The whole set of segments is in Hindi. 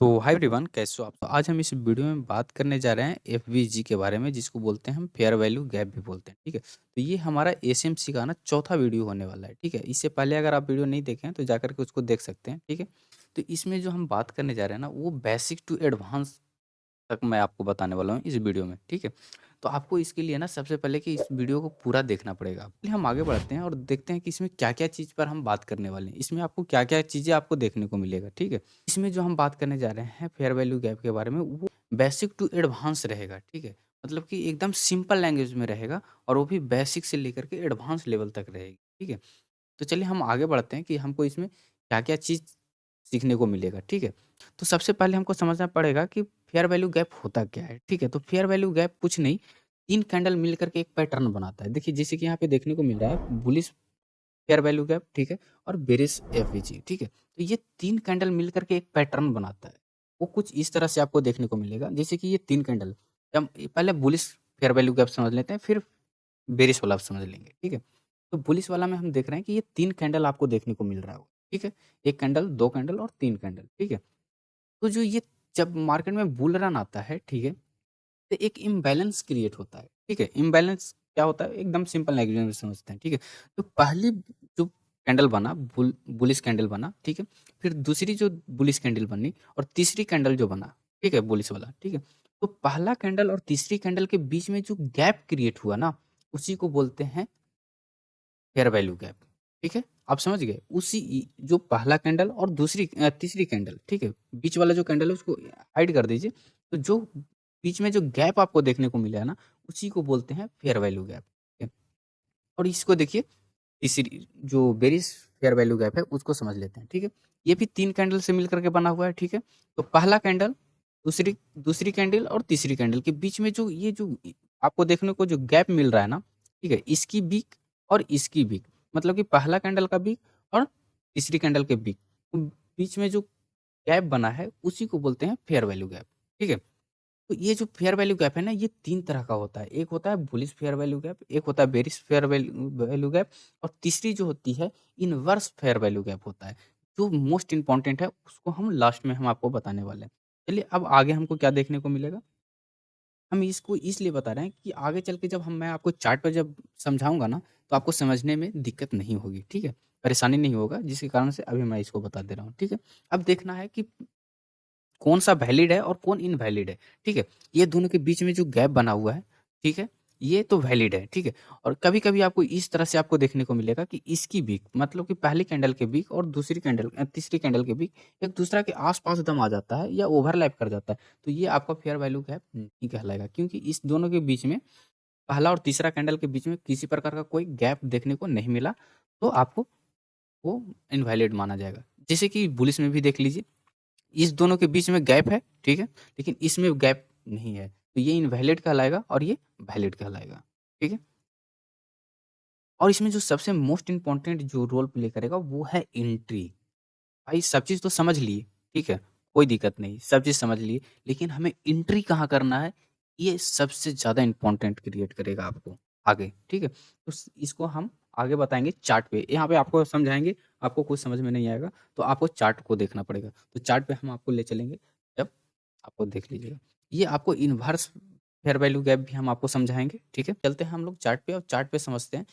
तो हाय एवरीवन, कैसे हो आप? तो आज हम इस वीडियो में बात करने जा रहे हैं एफवीजी के बारे में, जिसको बोलते हैं हम फेयर वैल्यू गैप भी बोलते हैं। ठीक है, तो ये हमारा एसएमसी का ना चौथा वीडियो होने वाला है। ठीक है, इससे पहले अगर आप वीडियो नहीं देखे हैं तो जाकर के उसको देख सकते हैं। ठीक है, तो इसमें जो हम बात करने जा रहे हैं ना, वो बेसिक टू एडवांस तक मैं आपको बताने वाला हूँ इस वीडियो में। ठीक है, तो आपको इसके लिए ना सबसे पहले कि इस वीडियो को पूरा देखना पड़ेगा। पहले हम आगे बढ़ते हैं और देखते हैं कि इसमें क्या-क्या चीज़ पर हम बात करने वाले हैं। इसमें आपको क्या-क्या चीज़ें आपको देखने को मिलेगा। ठीक है, इसमें जो हम बात करने जा रहे हैं फेयर वैल्यू गैप के बारे में, वो बेसिक टू एडवांस रहेगा। ठीक है, मतलब कि एकदम सिंपल लैंग्वेज में रहेगा और वो भी बेसिक से लेकर के एडवांस लेवल तक रहेगी। ठीक है, तो चलिए हम आगे बढ़ते हैं कि हमको इसमें क्या-क्या चीज़ सीखने को मिलेगा, ठीक है? तो सबसे पहले हमको समझना पड़ेगा कि फेयर वैल्यू गैप होता क्या है, ठीक है? तो फेयर वैल्यू गैप कुछ नहीं, 3 कैंडल मिल कर के एक पैटर्न बनाता है। देखिए जैसे कि यहाँ पे देखने को मिल रहा है बुलिश फेयर वैल्यू गैप, ठीक है? और बेरिश एफवीजी, ठीक है? तो ये 3 कैंडल मिल कर के एक पैटर्न बनाता है। वो कुछ इस तरह से आपको देखने को मिलेगा, जैसे कि ये 3 कैंडल हम पहले बुलिश फेयर वैल्यू गैप समझ लेते हैं, फिर बेरिश वाला समझ लेंगे, ठीक है? तो बुलिश वाला में हम देख रहे हैं कि ये 3 कैंडल आपको देखने को मिल रहा होगा, ठीक है? 1 कैंडल, 2 कैंडल और 3 कैंडल, ठीक है? तो जो ये जब मार्केट में बुल रन आता है, ठीक है? तो एक इम्बैलेंस क्रिएट होता है, ठीक है? इम्बैलेंस क्या होता है? एकदम सिंपल लैंग्वेज में समझते हैं, ठीक है? तो पहली जो कैंडल बना बुलिश कैंडल बना, ठीक है? फिर दूसरी जो बुलिश कैंडल बनी और तीसरी कैंडल जो बना, ठीक है? बुलिश वाला, ठीक है? तो पहला कैंडल और तीसरी कैंडल के बीच में जो गैप क्रिएट हुआ ना, उसी को बोलते हैं फेयर वैल्यू गैप, ठीक है? आप समझ गए? उसी जो पहला कैंडल और तीसरी कैंडल, ठीक है? बीच वाला जो कैंडल है उसको हाइड कर दीजिए। तो जो बीच में जो गैप आपको देखने को मिला है ना, उसी को बोलते हैं फेयर वैल्यू गैप, ठीक है? और इसको देखिए तीसरी जो बेरिश फेयर वैल्यू गैप है उसको समझ लेते हैं, ठीक है? ये भी 3 कैंडल से मिल कर के बना हुआ है, ठीक है? तो पहला कैंडल, दूसरी दूसरी कैंडल और तीसरी कैंडल के बीच में जो आपको देखने को जो गैप मिल रहा है ना, ठीक है? इसकी बीक और इसकी बीक, मतलब कि पहला कैंडल का बीक और तीसरी कैंडल के बीक, बीच में जो गैप बना है उसी को बोलते हैं फेयर वैल्यू गैप, ठीक है? तो ये जो फेयर वैल्यू गैप है ना, ये 3 तरह का होता है। एक होता है बुलिश फेयर वैल्यू गैप, एक होता है bearish fair value value gap और तीसरी जो होती है इनवर्स फेयर वैल्यू गैप होता है। जो मोस्ट इम्पोर्टेंट है उसको हम लास्ट में हम आपको बताने वाले हैं। चलिए अब आगे हमको क्या देखने को मिलेगा? हम इसको इसलिए बता रहे हैं कि आगे चल के जब मैं आपको चार्ट पे जब समझाऊँगा ना, तो आपको समझने में दिक्कत नहीं होगी, ठीक है? परेशानी नहीं होगा, जिसके कारण से अभी मैं इसको बता दे रहा हूँ, ठीक है? अब देखना है कि कौन-सा वैलिड है और कौन इनवैलिड है, ठीक है? ये दोनों के बीच में जो गैप बना हुआ है, ठीक है? ये तो वैलिड है, ठीक है? और कभी-कभी आपको इस तरह से आपको देखने को मिलेगा कि इसकी बीक मतलब कि पहली कैंडल के बीक और तीसरी कैंडल के बीक एक-दूसरा के आस-पास दम आ जाता है या ओवरलैप कर जाता है, तो ये आपका फेयर वैल्यू गैप नहीं कहलाएगा क्योंकि इस दोनों के बीच में पहला और तीसरा कैंडल के बीच में किसी प्रकार का कोई गैप देखने को नहीं मिला, तो आपको वो इनवैलिड माना जाएगा। जैसे कि बुलिश में भी देख लीजिए, इस दोनों के बीच में गैप है, ठीक है? लेकिन इसमें गैप नहीं है, तो ये इनवैलिड कहलाएगा और ये वैलिड कहलाएगा, ठीक है? और इसमें जो सबसे मोस्ट इम्पोर्टेंट जो रोल प्ले करेगा वो है एंट्री। भाई सब चीज़ तो समझ लिए, ठीक है? कोई दिक्कत नहीं, सब चीज़ समझ लिए, लेकिन हमें एंट्री कहाँ करना है, ये सबसे ज़्यादा इम्पोर्टेंट क्रिएट करेगा आपको आगे, ठीक है? तो स इसको हम आगे बताएँगे चार्ट पे, यहाँ पे आपको समझाएँगे, आपको कुछ समझ में नहीं आएगा, तो आपको चार्ट को देखना पड़ेगा। तो चार्ट पे हम आपको ले चलेंगे, जब आपको देख लीजिएगा। ये आपको इनवर्स फेयर वैल्यू गैप भी हम आपको समझाएँगे, ठीक है? चलते हैं हम लोग चार्ट पे और चार्ट पे समझते हैं,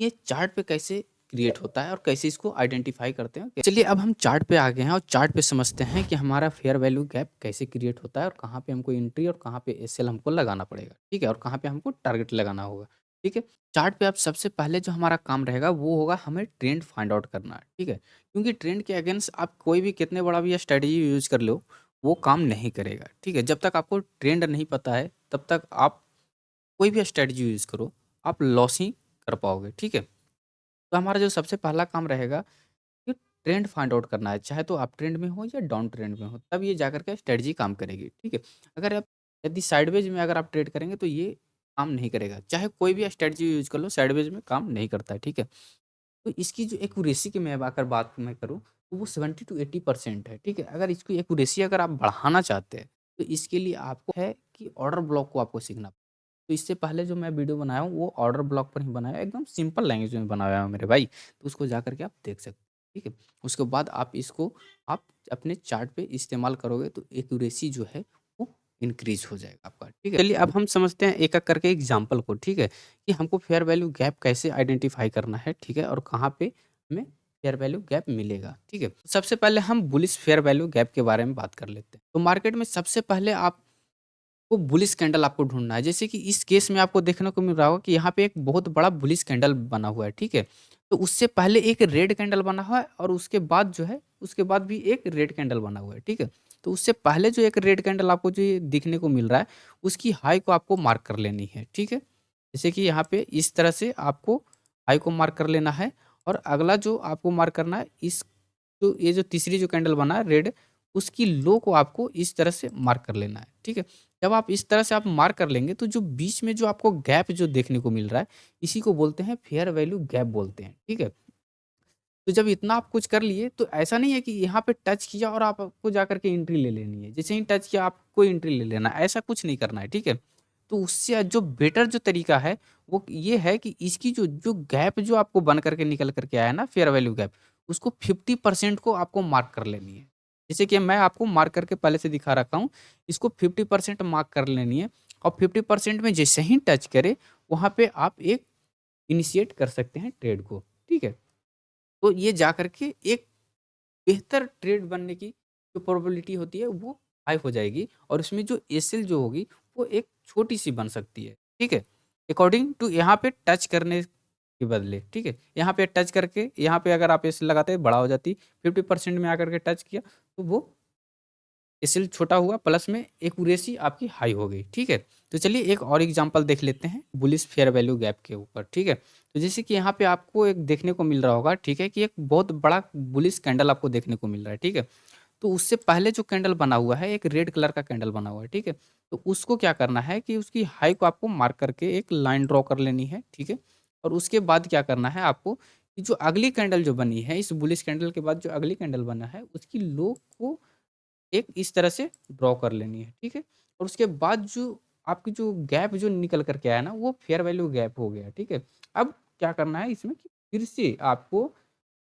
ये चार्ट पे कैसे क्रिएट होता है और कैसे इसको आइडेंटिफ़ाई करते हैं। चलिए अब हम चार्ट पे आ गए हैं और चार्ट पे समझते हैं कि हमारा फेयर वैल्यू गैप कैसे क्रिएट होता है और कहाँ पे हमको एंट्री और कहाँ पे एसएल हमको लगाना पड़ेगा, ठीक है? और कहाँ पे हमको टारगेट लगाना होगा, ठीक है? चार्ट पे अब सबसे पहले जो हमारा काम रहेगा वो होगा हमें ट्रेंड फाइंड आउट करना, ठीक है? क्योंकि ट्रेंड के अगेंस्ट आप कोई भी कितने बड़ा भी स्ट्रैटेजी यूज़ कर लो, वो काम नहीं करेगा, ठीक है? जब तक आपको ट्रेंड नहीं पता है, तब तक आप कोई भी स्ट्रैटेजी यूज़ करो, आप लॉस ही कर पाओगे, ठीक है? तो हमारा जो सबसे पहला काम रहेगा कि ट्रेंड फाइंड आउट करना है, चाहे तो अप ट्रेंड में हो या डाउन ट्रेंड में हो, तब ये जाकर के स्ट्रेटजी काम करेगी, ठीक है? अगर आप यदि साइडवेज में अगर आप ट्रेड करेंगे तो ये काम नहीं करेगा, चाहे कोई भी स्ट्रेटजी यूज़ कर लो, साइडवेज में काम नहीं करता है, ठीक है? तो इसकी जो एक्यूरेसी की मैं अगर बात मैं करूँ, तो वो 70 टू 80% है, ठीक है? अगर इसकी एक्यूरेसी अगर आप बढ़ाना चाहते हैं, तो इसके लिए आपको है कि ऑर्डर ब्लॉक को आपको सीखना। तो इससे पहले जो मैं वीडियो बनाया हूँ, वो ऑर्डर ब्लॉक पर ही बनाया है, एकदम सिंपल लैंग्वेज में बनाया है मेरे भाई, तो उसको जाकर के आप देख सकते हैं। ठीक है? उसके बाद आप अपने चार्ट पे इस्तेमाल करोगे तो एक्यूरेसी जो है वो इंक्रीज़ हो जाएगा आपका, ठीक है? चलिए अब हम समझते हैं एक-एक करके एग्ज़ाम्पल को, ठीक है? कि हमको फेयर वैल्यू गैप कैसे आइडेंटिफ़ाई करना है, ठीक है? और कहाँ पे हमें फेयर वैल्यू गैप मिलेगा, ठीक है? सबसे पहले हम बुलिश फेयर वैल्यू गैप के बारे में बात कर लेते हैं। तो मार्केट में सबसे पहले आपको बुलिश कैंडल आपको ढूँढना है। जैसे कि इस केस में आपको देखने को मिल रहा होगा कि यहाँ पे एक बहुत बड़ा बुलिश कैंडल बना हुआ है, ठीक है? तो उससे पहले एक रेड कैंडल बना हुआ है और उसके बाद जो है, उसके बाद भी एक रेड कैंडल बना हुआ है, ठीक है? तो उससे पहले जो एक रेड कैंडल आपको जो ये दिखने को मिल रहा है, उसकी हाई को आपको मार्क कर लेनी है, ठीक है? जैसे कि यहाँ पे इस तरह से आपको हाई को मार्क कर लेना है और अगला जो आपको मार्क करना है, इस जो ये जो तीसरी जो कैंडल बना है रेड, उसकी लो को आपको इस तरह से मार्क कर लेना है, ठीक है? जब आप इस तरह से आप मार्क कर लेंगे तो जो बीच में जो आपको गैप जो देखने को मिल रहा है, इसी को बोलते हैं फेयर वैल्यू गैप बोलते हैं, ठीक है? तो जब इतना आप कुछ कर लिए तो ऐसा नहीं है कि यहाँ पे टच किया और आपको जाकर के एंट्री ले लेनी है। जैसे ही टच किया आपको एंट्री ले लेना है, ऐसा कुछ नहीं करना है, ठीक है? तो उससे जो बेटर जो तरीका है वो ये है कि इसकी जो जो गैप जो आपको बन करके निकल करके आया है ना फेयर वैल्यू गैप, उसको 50% को आपको मार्क कर लेनी है। जैसे कि मैं आपको मार्क करके पहले से दिखा रखा हूँ, इसको 50% मार्क कर लेनी है और 50% में जैसे ही टच करे, वहाँ पे आप एक इनिशिएट कर सकते हैं ट्रेड को, ठीक है? तो ये जाकर के एक बेहतर ट्रेड बनने की जो प्रोबेबिलिटी होती है वो हाई हो जाएगी और उसमें जो एसएल जो होगी वो एक छोटी-सी बन सकती है, ठीक है? अकॉर्डिंग टू यहाँ पे टच करने के बदले, ठीक है? यहाँ पे टच करके यहाँ पे अगर आप एसएल लगाते बड़ा हो जाती, 50% में आकर के टच किया तो वो एसएल छोटा हुआ प्लस में एक्यूरेसी आपकी हाई हो गई, ठीक है? तो चलिए एक और एग्जांपल देख लेते हैं बुलिश फेयर वैल्यू गैप के ऊपर, ठीक है? तो जैसे कि यहाँ पे आपको एक देखने को मिल रहा होगा, ठीक है? कि एक बहुत बड़ा बुलिश कैंडल आपको देखने को मिल रहा है, ठीक है? तो उससे पहले जो कैंडल बना हुआ है, एक रेड कलर का कैंडल बना हुआ है, ठीक है? तो उसको क्या करना है कि उसकी हाई को आपको मार्क करके एक लाइन ड्रॉ कर लेनी है, ठीक है? और उसके बाद क्या करना है आपको कि जो अगली कैंडल जो बनी है, इस बुलिश कैंडल के बाद जो अगली कैंडल बना है, उसकी लो को एक इस तरह से ड्रॉ कर लेनी है, ठीक है? और उसके बाद जो आपकी जो गैप जो निकल कर के आया ना, वो फेयर वैल्यू गैप हो गया, ठीक है? अब क्या करना है इसमें कि फिर से आपको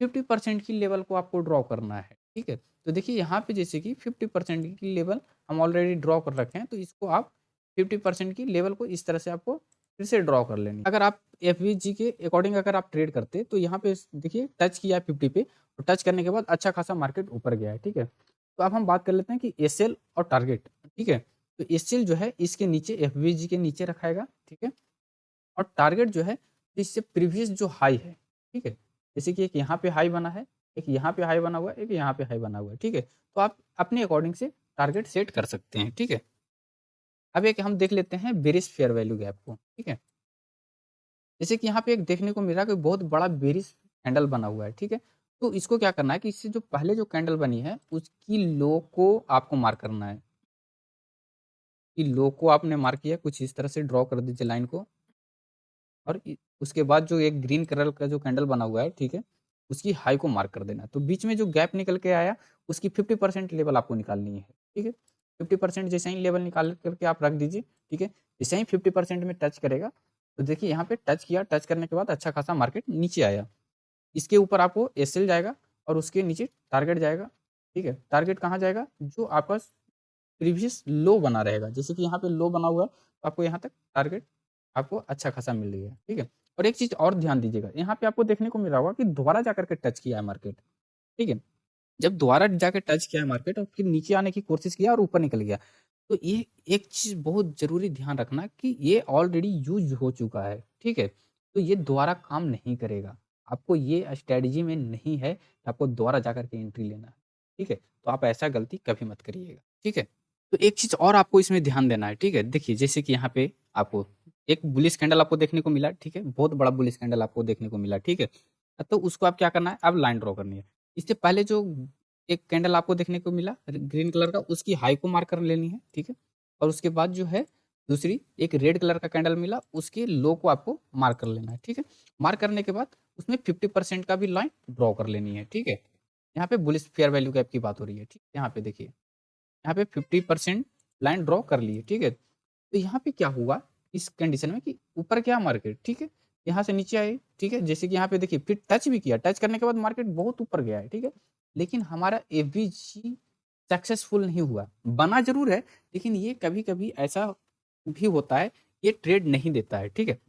50% की लेवल को आपको ड्रॉ करना है, ठीक है? तो देखिए यहाँ पे जैसे कि 50% की लेवल हम ऑलरेडी ड्रॉ कर रखे हैं, तो इसको आप 50% की लेवल को इस तरह से आपको फिर से ड्रॉ कर लेनी है। अगर आप एफवीजी के अकॉर्डिंग अगर आप ट्रेड करते, तो यहाँ पे देखिए टच किया है 50 पे, तो टच करने के बाद अच्छा खासा मार्केट ऊपर गया है, ठीक है? तो अब हम बात कर लेते हैं कि एसएल और टारगेट, ठीक है? तो एसएल जो है इसके नीचे एफवीजी के नीचे रखाएगा, ठीक है? और टारगेट जो है इससे प्रीवियस जो हाई है, ठीक है? जैसे कि एक यहाँ पे हाई बना है, एक यहाँ पे हाई बना हुआ है, एक यहाँ पे हाई बना हुआ है, ठीक है? तो आप अपने अकॉर्डिंग से टारगेट सेट कर सकते हैं, ठीक है? अब एक हम देख लेते हैं बेरिश फेयर वैल्यू गैप को, ठीक है? जैसे कि यहाँ पे एक देखने को मिल रहा है कि बहुत बड़ा बेरिश कैंडल बना हुआ है, ठीक है? तो इसको क्या करना है कि इससे जो पहले जो कैंडल बनी है, उसकी लो को आपको मार्क करना है। कि लो को आपने मार्क किया, कुछ इस तरह से ड्रॉ कर दीजिए लाइन को और उसके बाद जो एक ग्रीन कलर का जो कैंडल बना हुआ है, ठीक है? उसकी हाई को मार्क कर देना। तो बीच में जो गैप निकल के आया, उसकी 50% लेवल आपको निकालनी है, ठीक है? 50% जैसे ही लेवल निकाल करके आप रख दीजिए, ठीक है? जैसे ही 50% में टच करेगा, तो देखिए यहाँ पे टच किया, टच करने के बाद अच्छा खासा मार्केट नीचे आया। इसके ऊपर आपको एसएल जाएगा और उसके नीचे टारगेट जाएगा, ठीक है? टारगेट कहाँ जाएगा? जो आपका प्रीवियस लो बना रहेगा। जैसे कि यहाँ पे लो बना हुआ है, तो आपको यहाँ तक टारगेट आपको अच्छा खासा मिल गया, ठीक है? और एक चीज़ और ध्यान दीजिएगा, यहाँ पे आपको देखने को मिल रहा होगा कि दोबारा जाकर के टच किया है मार्केट, ठीक है? जब दोबारा जाके टच किया है मार्केट और फिर नीचे आने की कोशिश किया और ऊपर निकल गया, तो ये एक चीज़ बहुत ज़रूरी ध्यान रखना कि ये ऑलरेडी यूज़ हो चुका है, ठीक है? तो ये दोबारा काम नहीं करेगा। आपको ये स्ट्रैटेजी में नहीं है कि आपको दोबारा जाकर के एंट्री लेना है, ठीक है? तो आप ऐसा गलती कभी मत करिएगा, ठीक है? तो एक चीज़ और आपको इसमें ध्यान देना है, ठीक है? देखिए जैसे कि यहाँ पे आपको एक बुलिश कैंडल आपको देखने को मिला, ठीक है? बहुत बड़ा बुलिश कैंडल आपको देखने को मिला, ठीक है? तो उसको आप क्या करना है, अब लाइन ड्रॉ करनी है। इससे पहले जो एक कैंडल आपको देखने को मिला ग्रीन कलर का, उसकी हाई को मार्क कर लेनी है, ठीक है? और उसके बाद जो है दूसरी एक रेड कलर का कैंडल मिला, उसके लो को आपको मार्क कर लेना है, ठीक है? मार्क करने के बाद उसमें 50% का भी लाइन ड्रॉ कर लेनी है, ठीक है? यहाँ पे बुलिश फेयर वैल्यू गैप की बात हो रही है, ठीक? यहाँ पे देखिए, यहाँ पे 50% लाइन ड्रॉ कर लिए, ठीक है? तो यहाँ पे क्या हुआ इस कंडीशन में कि ऊपर गया मार्केट, ठीक है? यहाँ से नीचे आई, ठीक है? जैसे कि यहाँ पे देखिए फिर टच भी किया, टच करने के बाद मार्केट बहुत ऊपर गया है, ठीक है? लेकिन हमारा एफवीजी सक्सेसफुल नहीं हुआ, बना ज़रूर है, लेकिन ये कभी-कभी ऐसा भी होता है, ये ट्रेड नहीं देता है, ठीक है?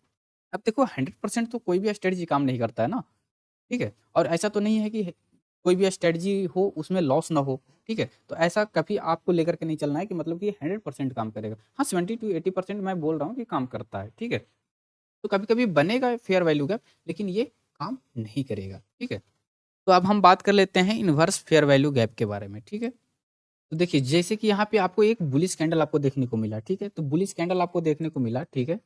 अब देखो 100% तो कोई भी स्ट्रेटजी काम नहीं करता है ना, ठीक है? और ऐसा तो नहीं है कि कोई भी स्ट्रेटजी हो उसमें लॉस ना हो, ठीक है? तो ऐसा कभी आपको लेकर के नहीं चलना है कि मतलब कि 100% काम करेगा। हाँ, 70 टू 80% मैं बोल रहा हूँ कि काम करता है, ठीक है? तो कभी-कभी बनेगा फेयर वैल्यू गैप, लेकिन ये काम नहीं करेगा, ठीक है? तो अब हम बात कर लेते हैं इन्वर्स फेयर वैल्यू गैप के बारे में, ठीक है? तो देखिए जैसे कि यहाँ पे आपको एक बुलिश कैंडल आपको देखने को मिला, ठीक है? तो बुलिश कैंडल आपको देखने को मिला, ठीक है?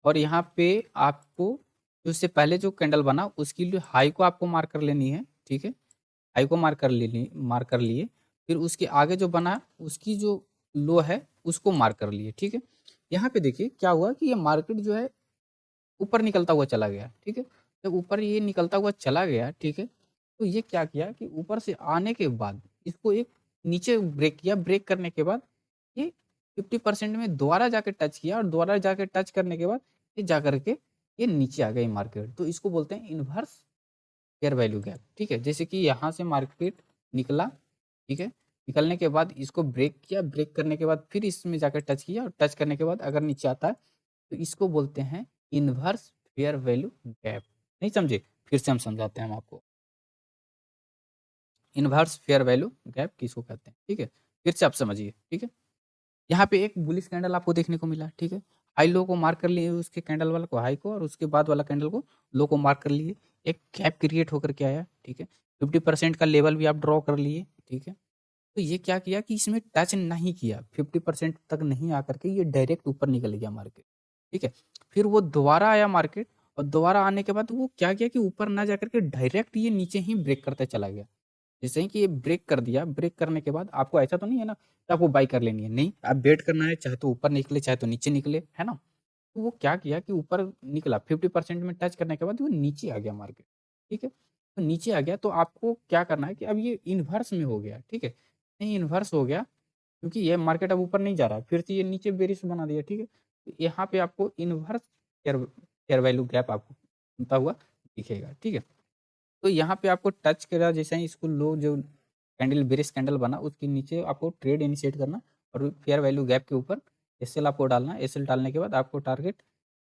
और यहाँ पे आपको जो उससे पहले जो कैंडल बना उसकी लिए हाई को आपको मार्क कर लेनी है, ठीक है? हाई को मार्क कर लिए, फिर उसके आगे जो बना उसकी जो लो है उसको मार्क कर लिए, ठीक है? यहाँ पे देखिए क्या हुआ कि ये मार्केट जो है ऊपर निकलता हुआ चला गया, ठीक है? जब ऊपर ये निकलता हुआ चला गया, ठीक है? तो ये क्या किया कि ऊपर से आने के बाद इसको एक नीचे ब्रेक किया, ब्रेक करने के बाद ये 50% में दोबारा जाके टच किया और दोबारा जाके टच करने के बाद ये जाकर के ये नीचे आ गई मार्केट। तो इसको बोलते हैं इन्वर्स फेयर वैल्यू गैप, ठीक है? जैसे कि यहाँ से मार्केट निकला, ठीक है? निकलने के बाद इसको ब्रेक किया, ब्रेक करने के बाद फिर इसमें जाकर टच किया और टच करने के बाद अगर नीचे आता है तो इसको बोलते हैं इन्वर्स फेयर वैल्यू गैप। नहीं समझे? फिर से हम समझाते हैं हम आपको। इन्वर्स फेयर वैल्यू गैप किसको कहते हैं, ठीक है? फिर से आप समझिए, ठीक है? यहाँ पे एक बुलिश कैंडल आपको देखने को मिला, ठीक है? हाई लो को मार्क कर लिए, उसके कैंडल वाला को हाई को और उसके बाद वाला कैंडल को लो को मार्क कर लिए। एक गैप क्रिएट होकर के आया, ठीक है? 50% का लेवल भी आप ड्रॉ कर लिए, ठीक है? तो ये क्या किया कि इसमें टच नहीं किया, 50% तक नहीं आकर के ये डायरेक्ट ऊपर निकल गया मार्केट, ठीक है? फिर वो दोबारा आया मार्केट और दोबारा आने के बाद वो क्या किया कि ऊपर ना जाकर के डायरेक्ट ये नीचे ही ब्रेक करते चला गया। जैसे ही कि ये ब्रेक कर दिया, ब्रेक करने के बाद आपको ऐसा तो नहीं है ना कि आपको बाय कर लेनी है, नहीं, आप वेट करना है, चाहे तो ऊपर निकले, चाहे तो नीचे निकले, है ना? तो वो क्या किया कि ऊपर निकला, 50% में टच करने के बाद वो नीचे आ गया मार्केट, ठीक है? तो नीचे आ गया तो आपको क्या करना है कि अब ये इन्वर्स में हो गया, ठीक है? नहीं, इन्वर्स हो गया क्योंकि ये मार्केट अब ऊपर नहीं जा रहा है, फिर से ये नीचे बेरिश बना दिया, ठीक है? तो यहाँ पे आपको inverse fair fair value gap आपको बनता हुआ दिखेगा, ठीक है? तो यहाँ पे आपको टच करा, जैसे ही इसको लो जो कैंडल बेरिश कैंडल बना उसके नीचे आपको ट्रेड इनिशिएट करना और फेयर वैल्यू गैप के ऊपर एसएल आपको डालना। एसएल डालने के बाद आपको टारगेट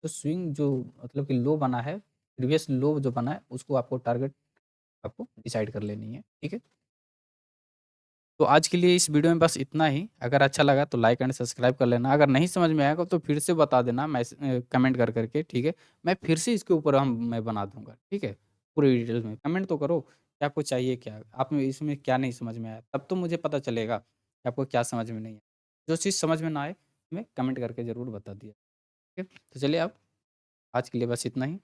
जो स्विंग जो मतलब कि लो बना है, प्रीवियस लो जो बना है उसको आपको टारगेट आपको डिसाइड कर लेनी है, ठीक है? तो आज के लिए इस वीडियो में बस इतना ही। अगर अच्छा लगा तो लाइक एंड सब्सक्राइब कर लेना। अगर नहीं समझ में आएगा तो फिर से बता देना कमेंट कर के, ठीक है? मैं फिर से इसके ऊपर मैं बना दूँगा, ठीक है? पूरी डिटेल में कमेंट तो करो कि आपको चाहिए क्या? आप में इसमें क्या नहीं समझ में आया? तब तो मुझे पता चलेगा कि आपको क्या समझ में नहीं आया। जो चीज़ समझ में ना आए, हमें कमेंट करके ज़रूर बता दिया, ठीक है? तो चलिए अब आज के लिए बस इतना ही।